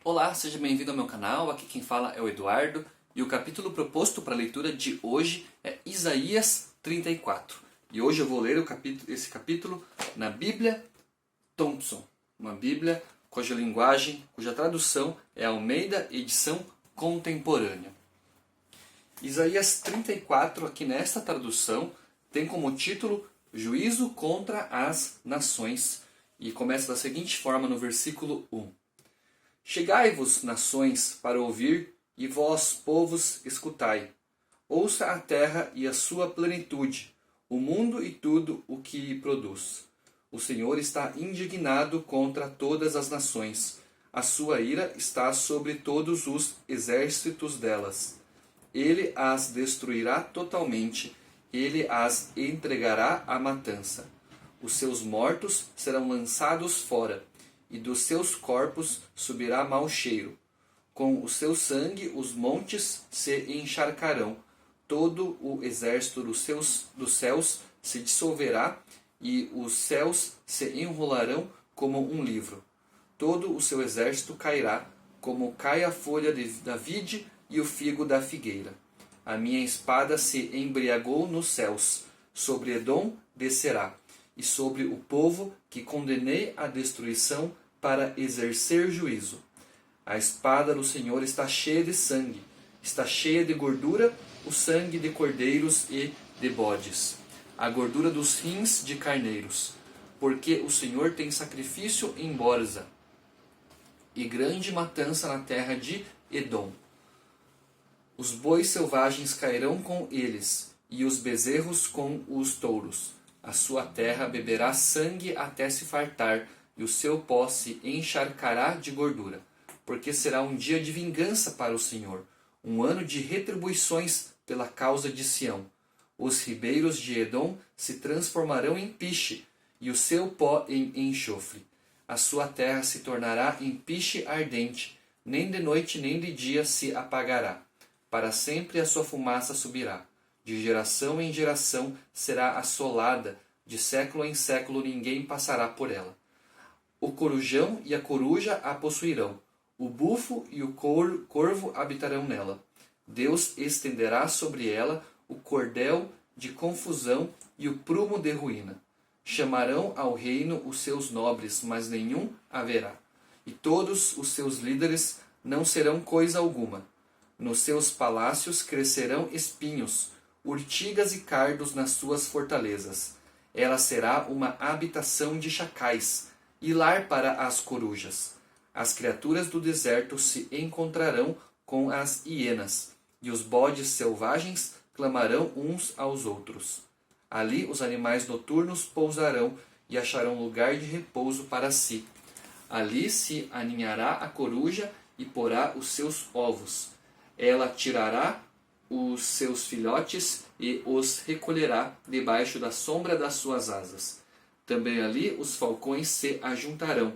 Olá, seja bem-vindo ao meu canal, aqui quem fala é o Eduardo e o capítulo proposto para a leitura de hoje é Isaías 34. E hoje eu vou ler esse capítulo na Bíblia Thompson, uma Bíblia cuja tradução é Almeida Edição Contemporânea. Isaías 34, aqui nesta tradução, tem como título Juízo contra as Nações e começa da seguinte forma no versículo 1. Chegai-vos, nações, para ouvir, e vós, povos, escutai. Ouça a terra e a sua plenitude, o mundo e tudo o que produz. O Senhor está indignado contra todas as nações. A sua ira está sobre todos os exércitos delas. Ele as destruirá totalmente, ele as entregará à matança. Os seus mortos serão lançados fora, e dos seus corpos subirá mau cheiro. Com o seu sangue os montes se encharcarão, todo o exército dos céus se dissolverá, e os céus se enrolarão como um livro. Todo o seu exército cairá, como cai a folha da vide e o figo da figueira. A minha espada se embriagou nos céus, sobre Edom descerá, e sobre o povo que condenei à destruição para exercer juízo. A espada do Senhor está cheia de sangue, está cheia de gordura, o sangue de cordeiros e de bodes, a gordura dos rins de carneiros, porque o Senhor tem sacrifício em Borza, e grande matança na terra de Edom. Os bois selvagens cairão com eles, e os bezerros com os touros. A sua terra beberá sangue até se fartar, e o seu pó se encharcará de gordura, porque será um dia de vingança para o Senhor, um ano de retribuições pela causa de Sião. Os ribeiros de Edom se transformarão em piche, e o seu pó em enxofre. A sua terra se tornará em piche ardente, nem de noite nem de dia se apagará. Para sempre a sua fumaça subirá. De geração em geração será assolada, de século em século ninguém passará por ela. O corujão e a coruja a possuirão, o bufo e o corvo habitarão nela. Deus estenderá sobre ela o cordel de confusão e o prumo de ruína. Chamarão ao reino os seus nobres, mas nenhum haverá. E todos os seus líderes não serão coisa alguma. Nos seus palácios crescerão espinhos, urtigas e cardos nas suas fortalezas. Ela será uma habitação de chacais, e lar para as corujas. As criaturas do deserto se encontrarão com as hienas, e os bodes selvagens clamarão uns aos outros. Ali os animais noturnos pousarão e acharão lugar de repouso para si. Ali se aninhará a coruja e porá os seus ovos. Ela tirará os seus filhotes e os recolherá debaixo da sombra das suas asas. Também ali os falcões se ajuntarão,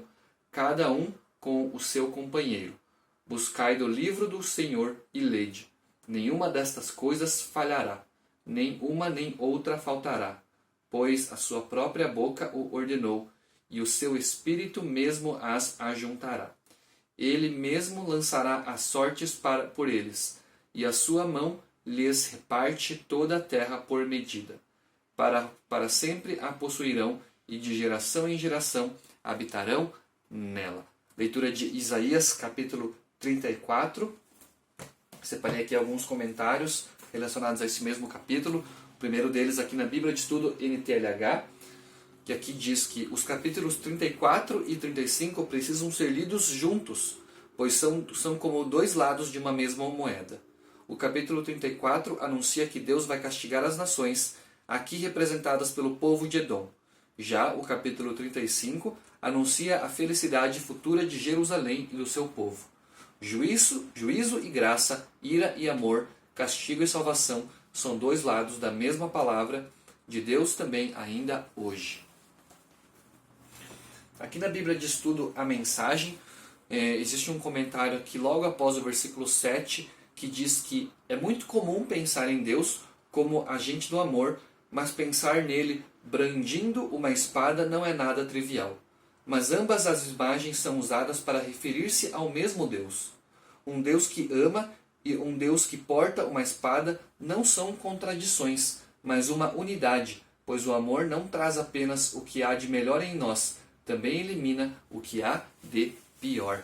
cada um com o seu companheiro. Buscai do livro do Senhor e lede. Nenhuma destas coisas falhará, nem uma nem outra faltará, pois a sua própria boca o ordenou, e o seu espírito mesmo as ajuntará. Ele mesmo lançará as sortes por eles, e a sua mão lhes reparte toda a terra por medida. Para sempre a possuirão, e de geração em geração habitarão nela. Leitura de Isaías, capítulo 34. Separei aqui alguns comentários relacionados a esse mesmo capítulo. O primeiro deles aqui na Bíblia de Estudo NTLH, que aqui diz que os capítulos 34 e 35 precisam ser lidos juntos, pois são como dois lados de uma mesma moeda. O capítulo 34 anuncia que Deus vai castigar as nações, aqui representadas pelo povo de Edom. Já o capítulo 35 anuncia a felicidade futura de Jerusalém e do seu povo. Juízo e graça, ira e amor, castigo e salvação são dois lados da mesma palavra de Deus também ainda hoje. Aqui na Bíblia de Estudo a Mensagem, existe um comentário aqui logo após o versículo 7, que diz que é muito comum pensar em Deus como agente do amor, mas pensar nele brandindo uma espada não é nada trivial. mas ambas as imagens são usadas para referir-se ao mesmo Deus. Um Deus que ama e um Deus que porta uma espada não são contradições, mas uma unidade, pois o amor não traz apenas o que há de melhor em nós, também elimina o que há de pior.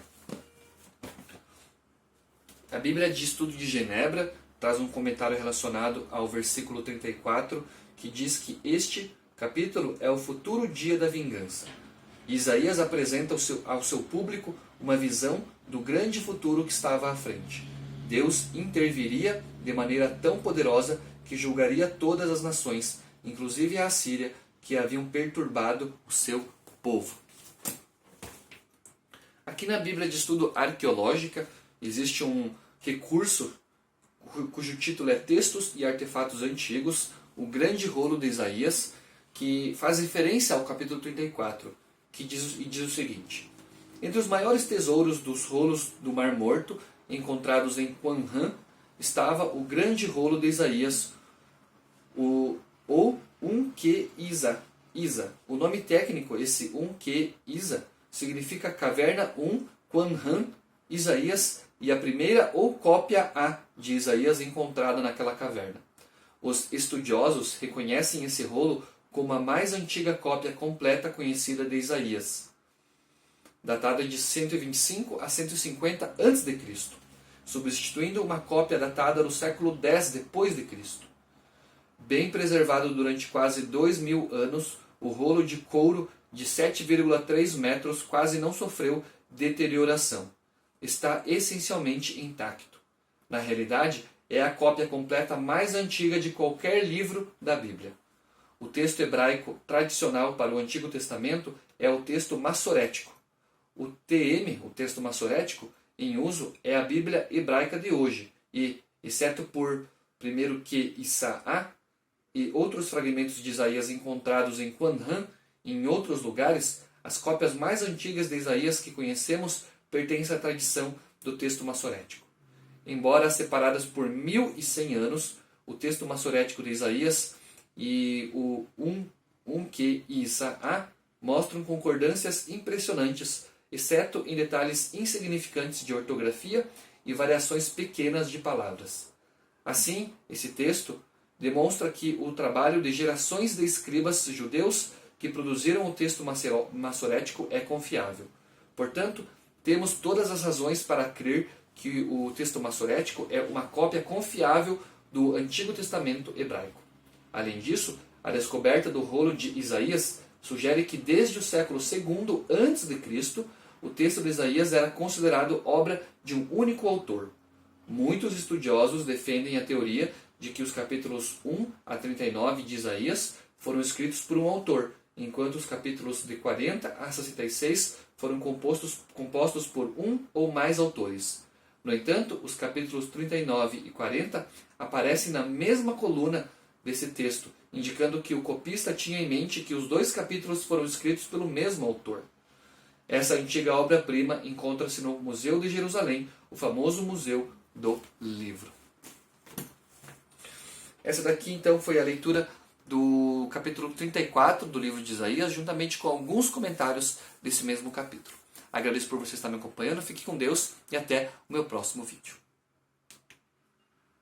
A Bíblia de Estudo de Genebra traz um comentário relacionado ao versículo 34, que diz que este capítulo é o futuro dia da vingança. Isaías apresenta ao seu público uma visão do grande futuro que estava à frente. Deus interviria de maneira tão poderosa que julgaria todas as nações, inclusive a Assíria, que haviam perturbado o seu povo. Aqui na Bíblia de Estudo Arqueológica existe um recurso cujo título é Textos e Artefatos Antigos, o Grande Rolo de Isaías, que faz referência ao capítulo 34, que diz o seguinte: entre os maiores tesouros dos rolos do Mar Morto, encontrados em Qumran, estava o Grande Rolo de Isaías, ou Unque-Isa. O nome técnico, esse Unque-Isa, significa Caverna Qumran, Isaías, e a primeira ou cópia A de Isaías encontrada naquela caverna. Os estudiosos reconhecem esse rolo como a mais antiga cópia completa conhecida de Isaías, datada de 125 a 150 a.C., substituindo uma cópia datada do século X d.C. Bem preservado durante quase 2.000 anos, o rolo de couro de 7,3 metros quase não sofreu deterioração. Está essencialmente intacto. Na realidade, é a cópia completa mais antiga de qualquer livro da Bíblia. O texto hebraico tradicional para o Antigo Testamento é o texto massorético. O TM, o texto massorético, em uso é a Bíblia hebraica de hoje e, exceto por primeiro que Isaá e outros fragmentos de Isaías encontrados em Qumran e em outros lugares, as cópias mais antigas de Isaías que conhecemos pertencem à tradição do texto massorético. Embora separadas por 1.100 anos, o texto massorético de Isaías e o Unque e Isaá mostram concordâncias impressionantes, exceto em detalhes insignificantes de ortografia e variações pequenas de palavras. Assim, esse texto demonstra que o trabalho de gerações de escribas judeus que produziram o texto massorético é confiável. Portanto, temos todas as razões para crer que o texto massorético é uma cópia confiável do Antigo Testamento hebraico. Além disso, a descoberta do rolo de Isaías sugere que desde o século II a.C., o texto de Isaías era considerado obra de um único autor. Muitos estudiosos defendem a teoria de que os capítulos 1 a 39 de Isaías foram escritos por um autor, enquanto os capítulos de 40 a 66 foram compostos por um ou mais autores. No entanto, os capítulos 39 e 40 aparecem na mesma coluna desse texto, indicando que o copista tinha em mente que os dois capítulos foram escritos pelo mesmo autor. Essa antiga obra-prima encontra-se no Museu de Jerusalém, o famoso Museu do Livro. Essa daqui então foi a leitura do capítulo 34 do livro de Isaías, juntamente com alguns comentários desse mesmo capítulo. Agradeço por você estar me acompanhando, fique com Deus e até o meu próximo vídeo.